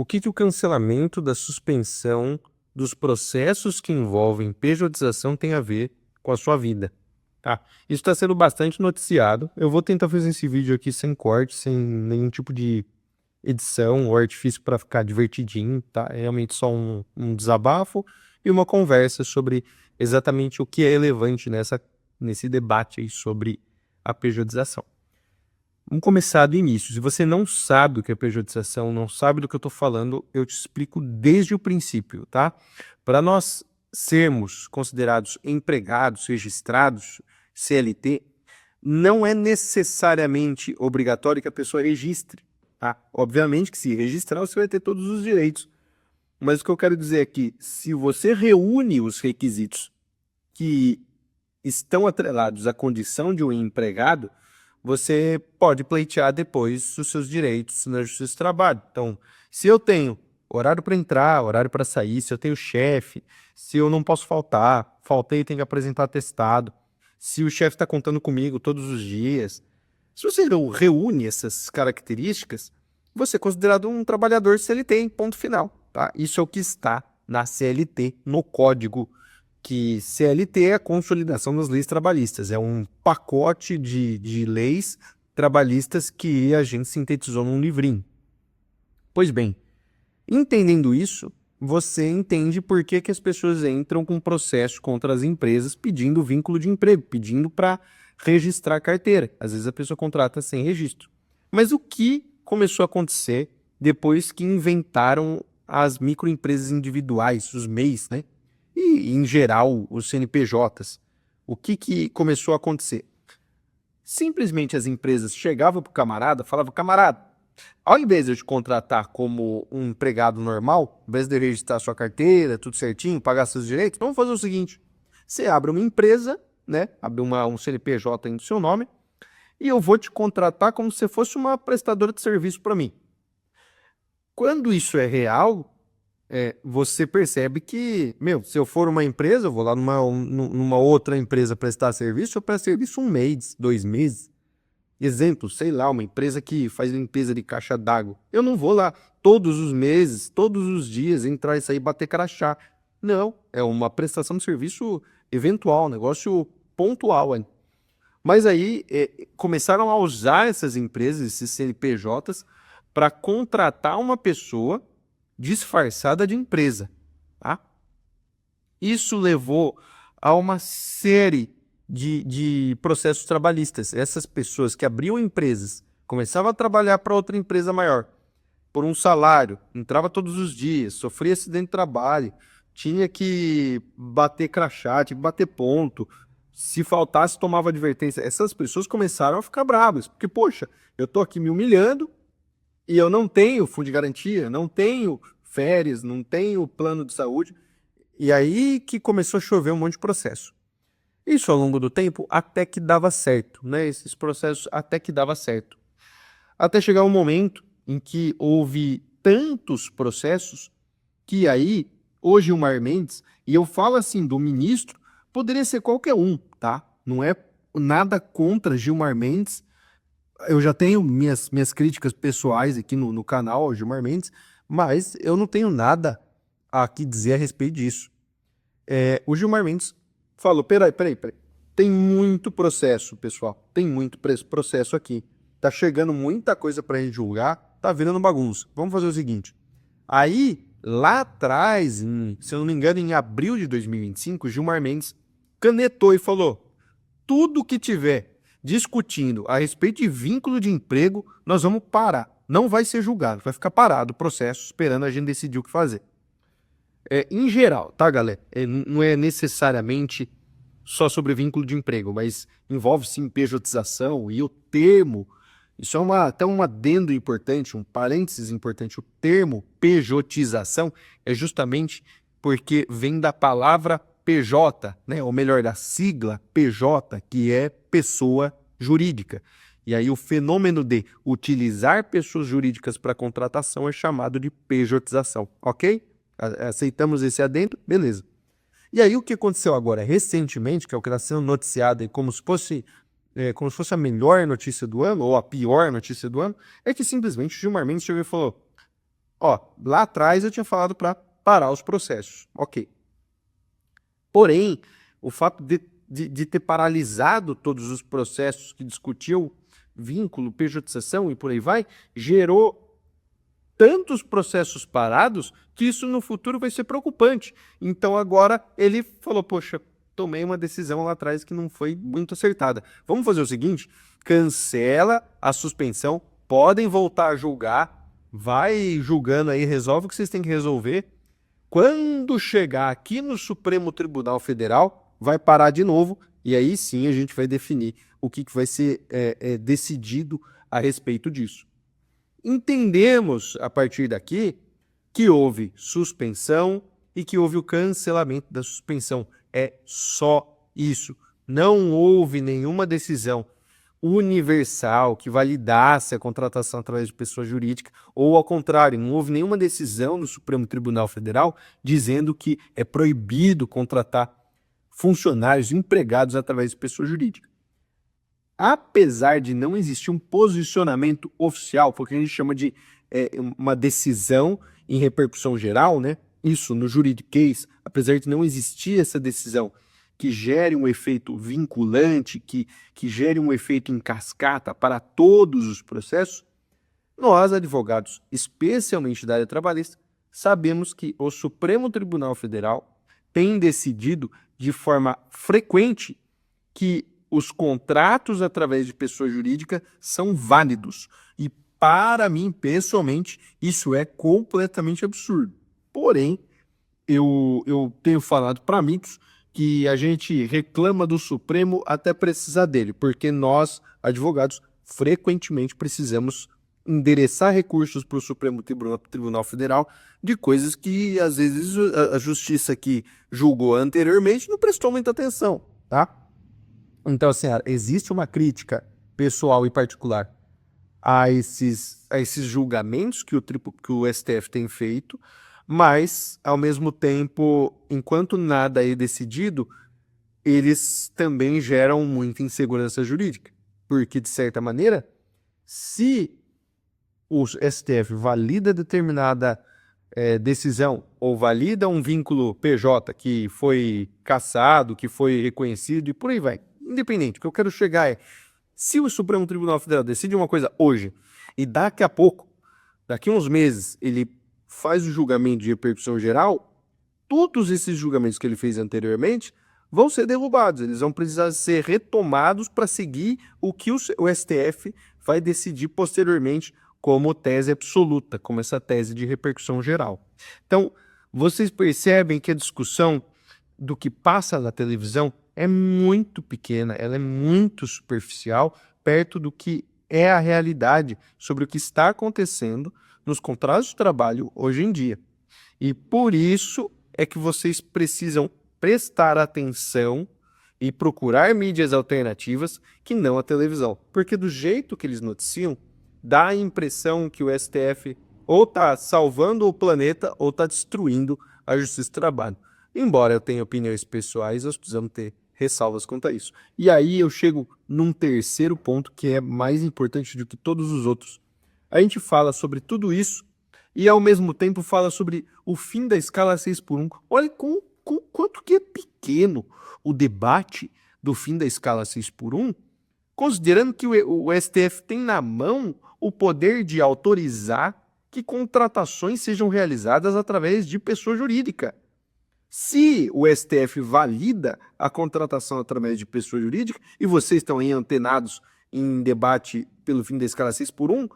O que o cancelamento da suspensão dos processos que envolvem pejotização tem a ver com a sua vida? Tá? Isso está sendo bastante noticiado. Eu vou tentar fazer esse vídeo aqui sem corte, sem nenhum tipo de edição ou artifício para ficar divertidinho, tá? É realmente só um desabafo e uma conversa sobre exatamente o que é relevante nesse debate aí sobre a pejotização. Vamos começar do início. Se você não sabe o que é pejotização, não sabe do que eu estou falando, eu te explico desde o princípio, tá? Para nós sermos considerados empregados registrados, CLT, não é necessariamente obrigatório que a pessoa registre, tá? Obviamente que se registrar, você vai ter todos os direitos. Mas o que eu quero dizer é que se você reúne os requisitos que estão atrelados à condição de um empregado, você pode pleitear depois os seus direitos na Justiça do Trabalho. Então, se eu tenho horário para entrar, horário para sair, se eu tenho chefe, se eu não posso faltar, faltei, tenho que apresentar atestado, se o chefe está contando comigo todos os dias, se você reúne essas características, você é considerado um trabalhador CLT, ponto final. Tá? Isso é o que está na CLT, no código, que CLT é a consolidação das leis trabalhistas, é um pacote de leis trabalhistas que a gente sintetizou num livrinho. Pois bem, entendendo isso, você entende por que as pessoas entram com processo contra as empresas pedindo vínculo de emprego, pedindo para registrar a carteira. Às vezes a pessoa contrata sem registro. Mas o que começou a acontecer depois que inventaram as microempresas individuais, os MEIs, né? E, em geral, os CNPJs. O que começou a acontecer? Simplesmente as empresas chegavam para o camarada, falavam, camarada, ao invés de eu te contratar como um empregado normal, ao invés de registrar sua carteira, tudo certinho, pagar seus direitos, vamos fazer o seguinte, você abre uma empresa, né, abre um CNPJ aí no seu nome, e eu vou te contratar como se fosse uma prestadora de serviço para mim. Quando isso é real, você percebe que, se eu for uma empresa, eu vou lá numa outra empresa prestar serviço, eu presto serviço 1 mês, 2 meses. Exemplo, sei lá, uma empresa que faz limpeza de caixa d'água. Eu não vou lá todos os meses, todos os dias, entrar e sair, bater crachá. Não, é uma prestação de serviço eventual, um negócio pontual. Hein? Mas aí começaram a usar essas empresas, esses CNPJs, para contratar uma pessoa disfarçada de empresa. Tá? Isso levou a uma série de processos trabalhistas. Essas pessoas que abriam empresas, começavam a trabalhar para outra empresa maior, por um salário, entrava todos os dias, sofria acidente de trabalho, tinha que bater crachá, tinha que bater ponto, se faltasse tomava advertência. Essas pessoas começaram a ficar bravas, porque, poxa, eu tô aqui me humilhando e eu não tenho fundo de garantia, não tenho férias, não tenho plano de saúde. E aí que começou a chover um monte de processo. Isso ao longo do tempo até que dava certo, né? Esses processos até que dava certo. Até chegar um momento em que houve tantos processos que aí o Gilmar Mendes, e eu falo assim do ministro, poderia ser qualquer um, tá? Não é nada contra Gilmar Mendes. Eu já tenho minhas críticas pessoais aqui no canal ao Gilmar Mendes, mas eu não tenho nada a que dizer a respeito disso. O Gilmar Mendes falou, peraí, tem muito processo, pessoal, tem muito processo aqui, tá chegando muita coisa pra gente julgar, tá virando bagunça, vamos fazer o seguinte, aí, lá atrás, se eu não me engano, em abril de 2025, Gilmar Mendes canetou e falou, tudo que tiver discutindo a respeito de vínculo de emprego, nós vamos parar, não vai ser julgado, vai ficar parado o processo, esperando a gente decidir o que fazer. Em geral, tá, galera? Não é necessariamente só sobre vínculo de emprego, mas envolve sim pejotização e o termo. Isso é até um adendo importante, um parênteses importante. O termo pejotização é justamente porque vem da palavra PJ, né? Ou melhor, da sigla PJ, que é pessoa jurídica. E aí o fenômeno de utilizar pessoas jurídicas para contratação é chamado de pejotização, ok? Aceitamos esse adendo? Beleza. E aí o que aconteceu agora, recentemente, que é o que está sendo noticiado aí como se fosse a melhor notícia do ano, ou a pior notícia do ano, é que simplesmente o Gilmar Mendes chegou e falou, Ó, lá atrás eu tinha falado para parar os processos. Ok. Porém, o fato de ter paralisado todos os processos que discutiam vínculo, pejotização e por aí vai, gerou tantos processos parados que isso no futuro vai ser preocupante. Então agora ele falou, poxa, tomei uma decisão lá atrás que não foi muito acertada. Vamos fazer o seguinte, cancela a suspensão, podem voltar a julgar, vai julgando aí, resolve o que vocês têm que resolver. Quando chegar aqui no Supremo Tribunal Federal, vai parar de novo e aí sim a gente vai definir o que vai ser decidido a respeito disso. Entendemos, a partir daqui, que houve suspensão e que houve o cancelamento da suspensão. É só isso. Não houve nenhuma decisão universal que validasse a contratação através de pessoa jurídica, ou ao contrário, não houve nenhuma decisão do Supremo Tribunal Federal dizendo que é proibido contratar funcionários empregados através de pessoa jurídica. Apesar de não existir um posicionamento oficial, foi o que a gente chama de uma decisão em repercussão geral, né? Isso no juridiquês, apesar de não existir essa decisão que gere um efeito vinculante, que gere um efeito em cascata para todos os processos, nós, advogados, especialmente da área trabalhista, sabemos que o Supremo Tribunal Federal tem decidido de forma frequente que os contratos através de pessoa jurídica são válidos. E para mim, pessoalmente, isso é completamente absurdo. Porém, eu tenho falado para amigos que a gente reclama do Supremo até precisar dele, porque nós, advogados, frequentemente precisamos endereçar recursos para o Supremo Tribunal Federal de coisas que, às vezes, a justiça que julgou anteriormente não prestou muita atenção, tá? Então, assim, existe uma crítica pessoal e particular a esses julgamentos que o STF tem feito, mas, ao mesmo tempo, enquanto nada é decidido, eles também geram muita insegurança jurídica. Porque, de certa maneira, se o STF valida determinada decisão ou valida um vínculo PJ que foi cassado, que foi reconhecido e por aí vai, independente, o que eu quero chegar é, se o Supremo Tribunal Federal decide uma coisa hoje e daqui a pouco, daqui a uns meses, ele faz o julgamento de repercussão geral, todos esses julgamentos que ele fez anteriormente vão ser derrubados, eles vão precisar ser retomados para seguir o que o STF vai decidir posteriormente como tese absoluta, como essa tese de repercussão geral. Então, vocês percebem que a discussão do que passa na televisão é muito pequena, ela é muito superficial, perto do que é a realidade sobre o que está acontecendo nos contratos de trabalho hoje em dia. E por isso é que vocês precisam prestar atenção e procurar mídias alternativas que não a televisão. Porque do jeito que eles noticiam, dá a impressão que o STF ou está salvando o planeta ou está destruindo a justiça do trabalho. Embora eu tenha opiniões pessoais, nós precisamos ter ressalvas quanto a isso. E aí eu chego num terceiro ponto que é mais importante do que todos os outros. A gente fala sobre tudo isso e ao mesmo tempo fala sobre o fim da escala 6x1. Olha quanto que é pequeno o debate do fim da escala 6x1, considerando que o STF tem na mão o poder de autorizar que contratações sejam realizadas através de pessoa jurídica. Se o STF valida a contratação através de pessoa jurídica, e vocês estão aí antenados em debate pelo fim da escala 6x1,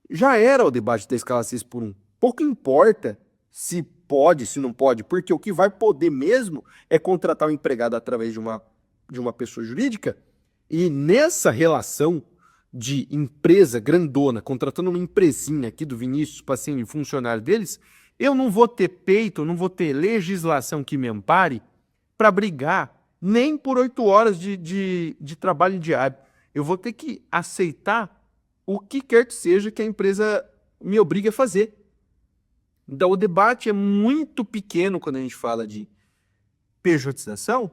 já era o debate da escala 6x1. Pouco importa se pode, se não pode, porque o que vai poder mesmo é contratar o empregado através de uma pessoa jurídica, e nessa relação de empresa grandona, contratando uma empresinha aqui do Vinícius para ser funcionário deles, eu não vou ter peito, não vou ter legislação que me ampare para brigar nem por 8 horas de trabalho diário. Eu vou ter que aceitar o que quer que seja que a empresa me obrigue a fazer. Então o debate é muito pequeno quando a gente fala de pejotização,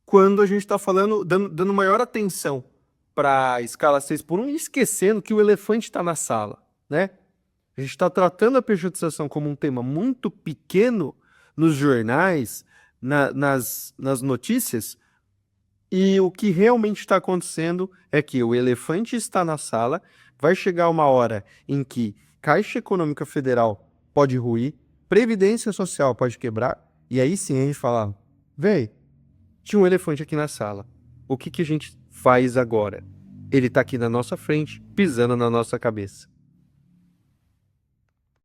quando a gente está falando, dando maior atenção para a escala 6x1 e esquecendo que o elefante está na sala, né? A gente está tratando a pejotização como um tema muito pequeno nos jornais, nas notícias, e o que realmente está acontecendo é que o elefante está na sala, vai chegar uma hora em que Caixa Econômica Federal pode ruir, Previdência Social pode quebrar, e aí sim a gente fala, véi, tinha um elefante aqui na sala. O que que a gente faz agora? Ele está aqui na nossa frente, pisando na nossa cabeça.